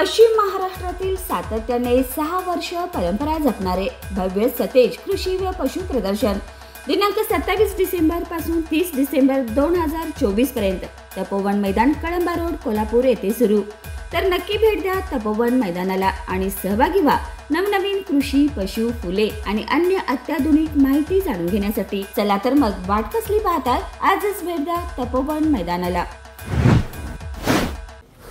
पश्चिम महाराष्ट्रातील सातत्याने 6 वर्ष परंपरा जपणारे भव्य सतेज कृषी व पशु प्रदर्शन दिनांक 27 डिसेंबर पासून 30 डिसेंबर 2024 पर्यंत तपोवन मैदान कळंबा रोड कोल्हापूर येथे सुरू। तर नक्की भेट द्या तपोवन मैदानाला आणि सहभागी व्हा नवनवीन कृषी, पशु, फुले आणि अन्य अत्याधुनिक माहिती जाणून घेण्यासाठी। चला तर मग वाट कसली पाहताय, आजच भेट द्या तपोवन मैदानाला।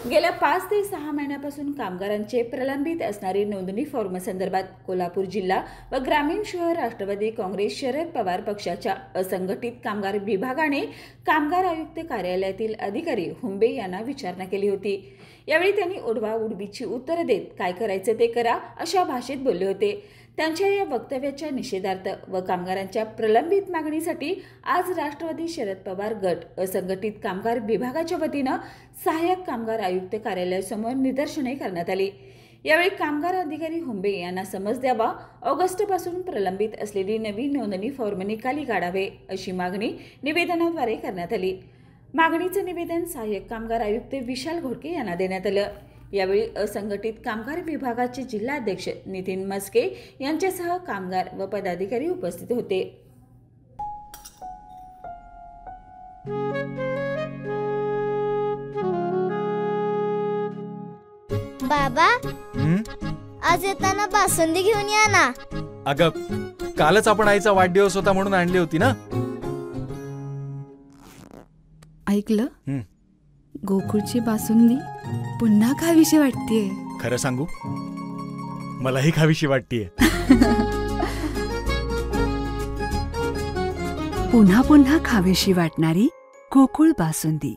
गेल्या 5 ते 6 महिन्यापासून कामगारांचे प्रलंबित असणारी नोंदणी फॉर्म संदर्भात कोल्हापूर जिल्हा व ग्रामीण शहर राष्ट्रवादी काँग्रेस शरद पवार पक्षाच्या असंघटित कामगार विभागाने कामगार आयुक्त कार्यालयातील अधिकारी हुंबे यांना विचारणा केली होती। यावेळी त्यांनी उडवाउडवीची उत्तरे देत काय करायचं ते करा अशा भाषेत बोलले होते। त्यांच्या या वक्तव्याच्या निषेधार्थ व कामगारांच्या प्रलंबित मागणीसाठी आज राष्ट्रवादी शरद पवार गट असंघटित कामगार विभागाच्या वतीनं सहाय्यक कामगार आयुक्त कार्यालयासमोर निदर्शने करण्यात आली। यावेळी कामगार अधिकारी हुंबे यांना समज द्यावा, ऑगस्टपासून प्रलंबित असलेली नवीन नोंदणी फॉर्म निकाली काढावे अशी मागणी निवेदनाद्वारे करण्यात आली। मागणीचं निवेदन सहाय्यक कामगार आयुक्त विशाल घोडके यांना देण्यात आलं। यावेळी असंघटित कामगार विभागाचे जिल्हाध्यक्ष नितीन मस्के यांच्यासह कामगार व पदाधिकारी उपस्थित होते। बाबा, आज येताना बासुंदी घेऊन या ना। अगं, कालच आपण आईचा वाढदिवस होता म्हणून आणली होती ना। ऐकलं, गोकुळची बासुंदी पुन्हा खावीशी वाटतेय। खरं सांगू, मलाही खावीशी वाटतेय। पुन्हा पुन्हा खावीशी वाटणारी गोकुळ बासुंदी।